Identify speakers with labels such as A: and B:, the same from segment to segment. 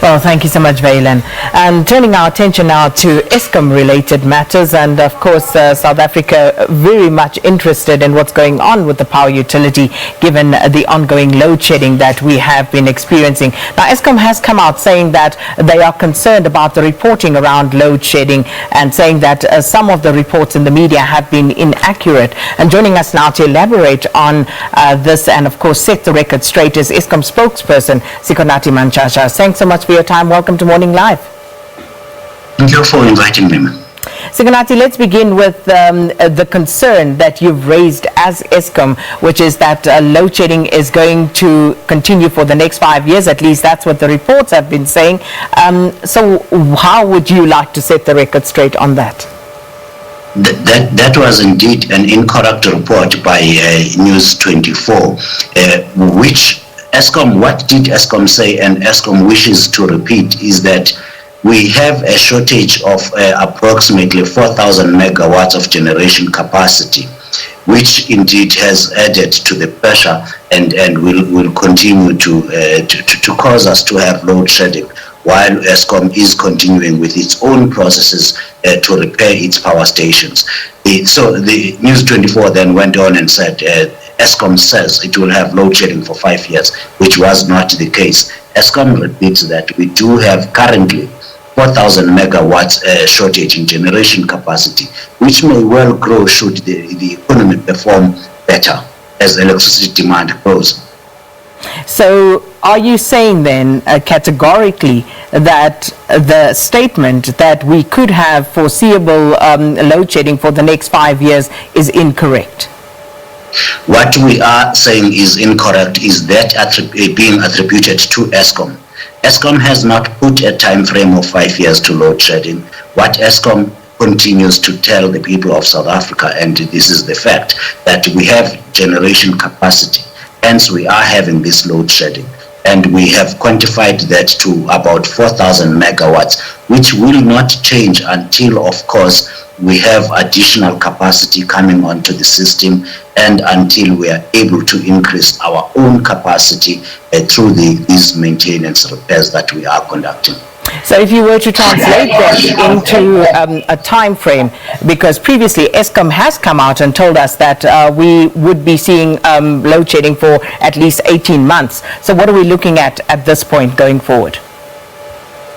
A: Well, thank you so much, Valen. And turning our attention now to Eskom-related matters, and of course, South Africa very much interested in what's going on with the power utility, given the ongoing load shedding that we have been experiencing. Now, Eskom has come out saying that they are concerned about the reporting around load shedding and saying that some of the reports in the media have been inaccurate. And joining us now to elaborate on this and, of course, set the record straight is Eskom Spokesperson Sikonathi Mantshantsha. Thanks so much for your time. Welcome to Morning Live.
B: Thank you for inviting me.
A: Sikonathi, let's begin with the concern that you've raised as Eskom, which is that load shedding is going to continue for the next 5 years. At least that's what the reports have been saying. So how would you like to set the record straight on that?
B: That was indeed an incorrect report by News 24, which Eskom, what did Eskom say, and Eskom wishes to repeat, is that we have a shortage of approximately 4,000 megawatts of generation capacity, which indeed has added to the pressure and will continue to cause us to have load shedding, while Eskom is continuing with its own processes to repair its power stations. So the News 24 then went on and said, Eskom says it will have load shedding for 5 years, which was not the case. Eskom repeats that we do have currently 4,000 megawatts shortage in generation capacity, which may well grow should the economy perform better as electricity demand grows.
A: So are you saying then categorically that the statement that we could have foreseeable load shedding for the next 5 years is incorrect?
B: What we are saying is incorrect is that being attributed to Eskom. Eskom has not put a time frame of 5 years to load shedding. What Eskom continues to tell the people of South Africa, and this is the fact, that we have generation capacity, hence we are having this load shedding. And we have quantified that to about 4,000 megawatts, which will not change until, of course, we have additional capacity coming onto the system and until we are able to increase our own capacity through these maintenance repairs that we are conducting.
A: So if you were to translate that into a time frame, because previously Eskom has come out and told us that we would be seeing load shedding for at least 18 months. So what are we looking at this point going forward?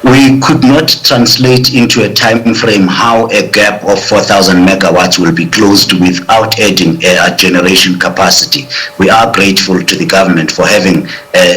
B: We could not translate into a time frame how a gap of 4,000 megawatts will be closed without adding a generation capacity. We are grateful to the government for having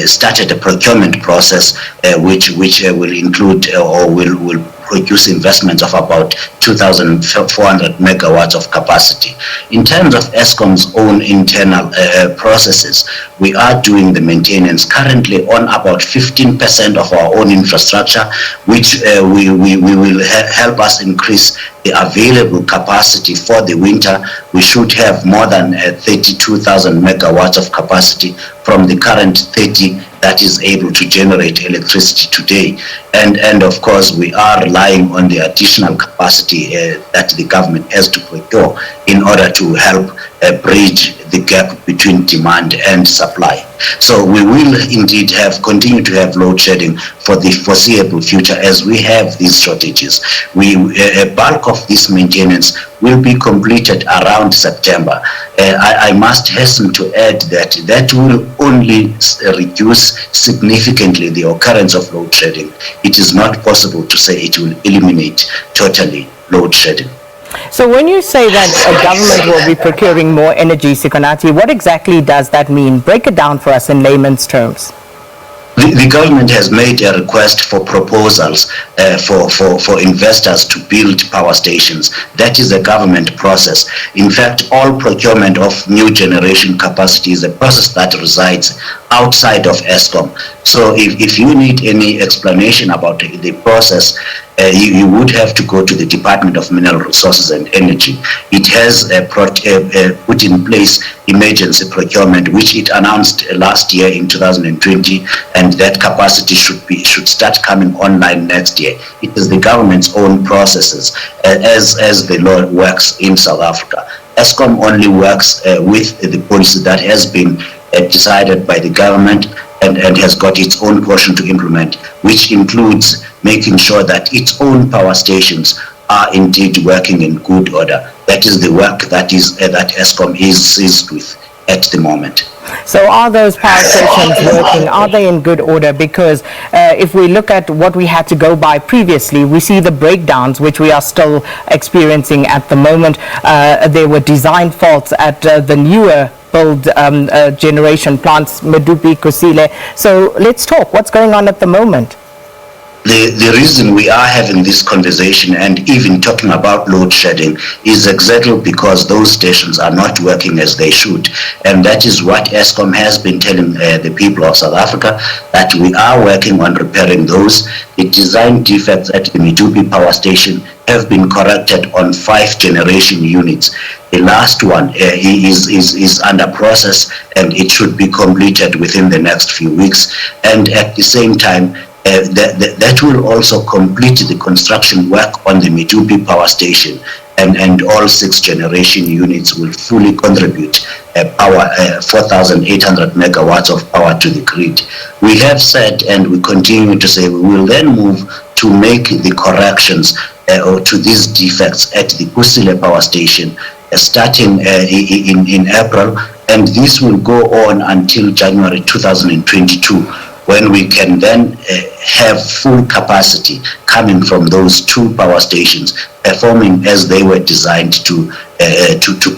B: started a procurement process which will include or will produce investments of about 2,400 megawatts of capacity. In terms of Eskom's own internal processes, we are doing the maintenance currently on about 15% of our own infrastructure, which will help us increase the available capacity for the winter. We should have more than 32,000 megawatts of capacity from the current 30 that is able to generate electricity today. And of course, we are relying on the additional capacity that the government has to procure in order to help bridge the gap between demand and supply. So we will indeed continue to have load shedding for the foreseeable future as we have these shortages. A bulk of this maintenance will be completed around September. I must hasten to add that will only reduce significantly the occurrence of load shedding. It is not possible to say it will eliminate totally load shedding.
A: So when you say that a government will be procuring more energy, Sikonathi, what exactly does that mean? Break it down for us in layman's terms.
B: The government has made a request for proposals for investors to build power stations. That is a government process. In fact, all procurement of new generation capacity is a process that resides outside of Eskom. So if you need any explanation about the process, you would have to go to the Department of Mineral Resources and Energy. It has put in place emergency procurement, which it announced last year in 2020, and that capacity should start coming online next year. It is the government's own processes as the law works in South Africa. Eskom only works with the policy that has been decided by the government and has got its own portion to implement, which includes making sure that its own power stations are indeed working in good order. That is the work that Eskom is seized with at the moment.
A: So are those power stations working? Are they in good order? Because if we look at what we had to go by previously, we see the breakdowns, which we are still experiencing at the moment. There were design faults at the newer build generation plants, Medupi, Kusile. So let's talk. What's going on at the moment?
B: The reason we are having this conversation and even talking about load shedding is exactly because those stations are not working as they should. And that is what Eskom has been telling the people of South Africa, that we are working on repairing those. The design defects at the Medupi power station have been corrected on 5 generation units. The last one is under process, and it should be completed within the next few weeks. And at the same time, that will also complete the construction work on the Medupi power station, and all 6 generation units will fully contribute power, 4,800 megawatts of power to the grid. We have said, and we continue to say, we will then move to make the corrections to these defects at the Kusile power station starting in April, and this will go on until January 2022. When we can then have full capacity coming from those 2 power stations performing as they were designed to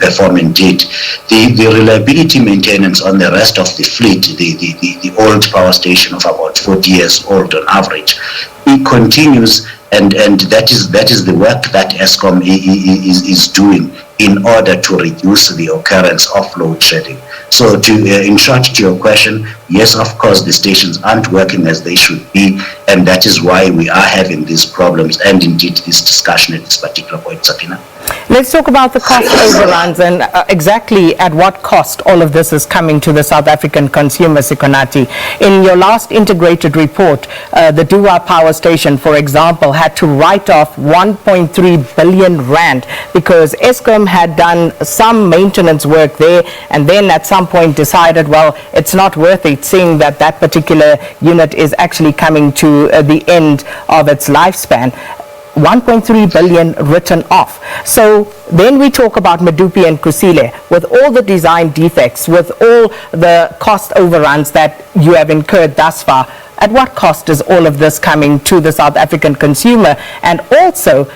B: perform indeed. The reliability maintenance on the rest of the fleet, the old power station of about 40 years old on average, it continues, and that is the work that Eskom is doing in order to reduce the occurrence of load shedding. So in short to your question, yes, of course, the stations aren't working as they should be, and that is why we are having these problems and indeed this discussion at this particular point, Sakina.
A: Let's talk about the cost overruns and exactly at what cost all of this is coming to the South African consumer, Sikonathi. In your last integrated report, the Dua power station, for example, had to write off 1.3 billion rand because Eskom had done some maintenance work there and then at some point decided, well, it's not worth it, seeing that that particular unit is actually coming to the end of its lifespan. 1.3 billion written off. So then we talk about Medupi and Kusile with all the design defects, with all the cost overruns that you have incurred thus far. At what cost is all of this coming to the South African consumer? And also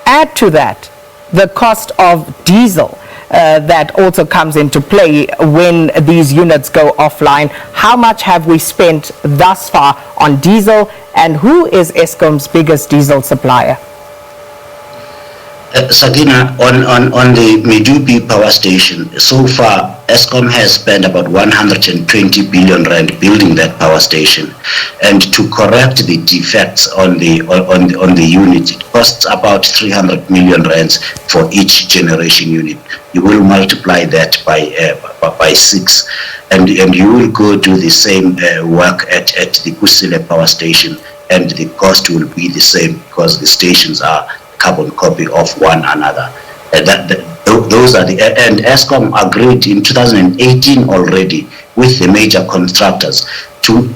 A: add to that the cost of diesel that also comes into play when these units go offline. How much have we spent thus far on diesel, and who is Eskom's biggest diesel supplier?
B: Sakina, on the Medupi power station, so far Eskom has spent about 120 billion rand building that power station, and to correct the defects on the unit, it costs about 300 million rands for each generation unit. You will multiply that by 6, and you will go do the same work at the Kusile power station, and the cost will be the same because the stations are carbon copy of one another. Those are and Eskom agreed in 2018 already with the major contractors to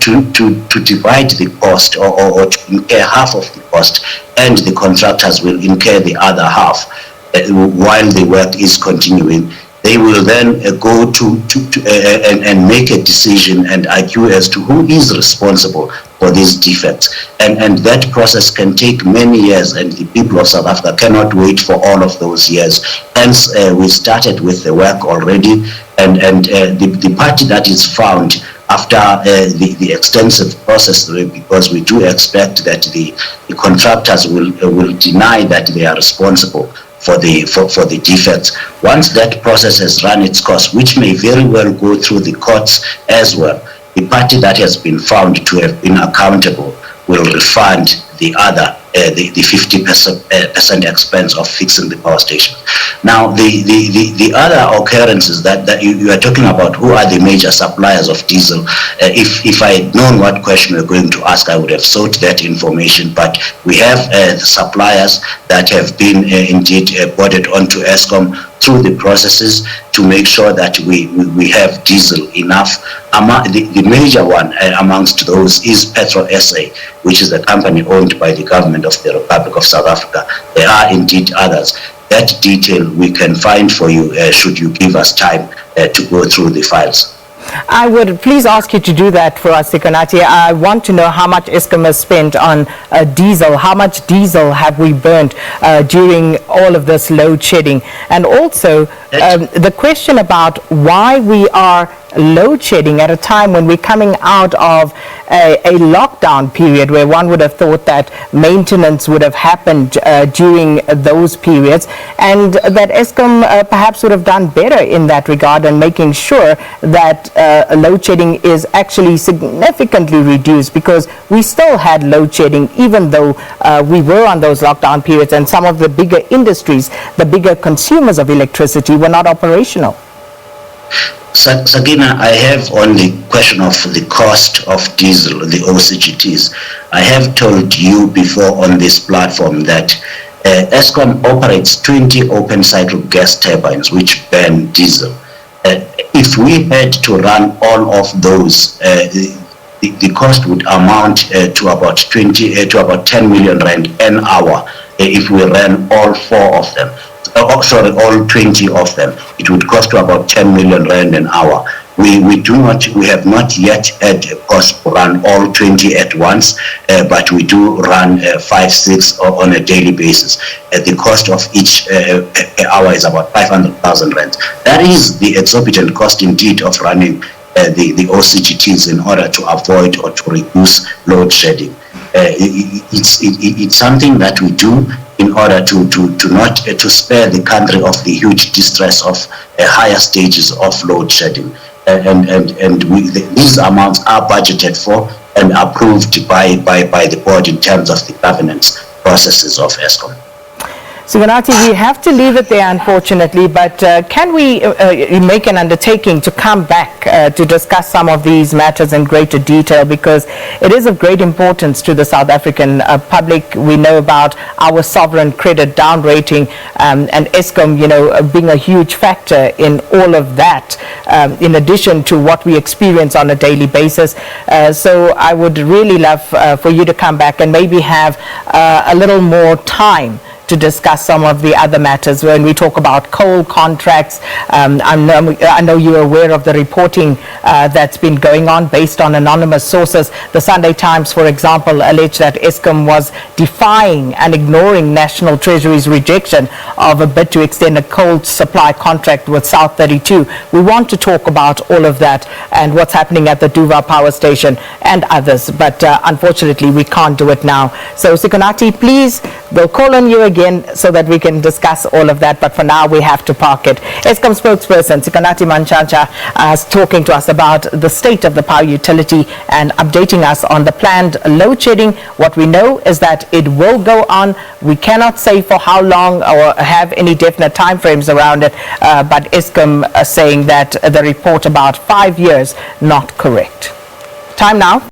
B: divide the cost or to incur half of the cost, and the contractors will incur the other half while the work is continuing. They will then go and make a decision and argue as to who is responsible for these defects. And that process can take many years, and the people of South Africa cannot wait for all of those years. Hence, we started with the work already, and the party that is found after the extensive process, because we do expect that the contractors will deny that they are responsible for the defects. Once that process has run its course, which may very well go through the courts as well, the party that has been found to have been accountable will refund the other, the 50% expense of fixing the power station. Now, the other occurrences that you are talking about, who are the major suppliers of diesel? If I had known what question we were going to ask, I would have sought that information. But we have suppliers that have been indeed boarded onto Eskom through the processes to make sure that we have diesel enough. The major one amongst those is Petro SA, which is a company owned by the government of the Republic of South Africa. There are indeed others. That detail we can find for you should you give us time to go through the files.
A: I would please ask you to do that for us, Sikonathi. I want to know how much Eskom has spent on diesel. How much diesel have we burnt during all of this load shedding? And also the question about why we are load shedding at a time when we're coming out of a lockdown period, where one would have thought that maintenance would have happened during those periods, and that Eskom perhaps would have done better in that regard and making sure that load shedding is actually significantly reduced, because we still had load shedding even though we were on those lockdown periods, and some of the bigger industries, the bigger consumers of electricity, were not operational.
B: Sakina, I have on the question of the cost of diesel, the OCGTs. I have told you before on this platform that Eskom operates 20 open cycle gas turbines which burn diesel. If we had to run all of those, the cost would amount to about 10 million rand an hour if we ran all four of them. All 20 of them. It would cost to about 10 million rand an hour. We have not yet had a cost to run all 20 at once, but we do run 5-6 on a daily basis. The cost of each hour is about 500,000 rand. That is the exorbitant cost indeed of running the OCGTs in order to avoid or to reduce load shedding. It's something that we do in order to spare the country of the huge distress of higher stages of load shedding. These amounts are budgeted for and approved by the board in terms of the governance processes of Eskom.
A: Sikonathi, we have to leave it there, unfortunately, but can we make an undertaking to come back to discuss some of these matters in greater detail, because it is of great importance to the South African public. We know about our sovereign credit down rating, and Eskom, being a huge factor in all of that, in addition to what we experience on a daily basis. So I would really love for you to come back and maybe have a little more time to discuss some of the other matters. When we talk about coal contracts, I know you're aware of the reporting that's been going on based on anonymous sources. The Sunday Times, for example, alleged that Eskom was defying and ignoring National Treasury's rejection of a bid to extend a coal supply contract with South 32. We want to talk about all of that and what's happening at the Duva Power Station and others, but unfortunately we can't do it now. So Sikonathi, please, we'll call on you again so that we can discuss all of that, but for now we have to park it. Eskom spokesperson Sikonathi Mantshantsha is talking to us about the state of the power utility and updating us on the planned load shedding. What we know is that it will go on. We cannot say for how long or have any definite timeframes around it, but Eskom saying that the report about 5 years not correct. Time now.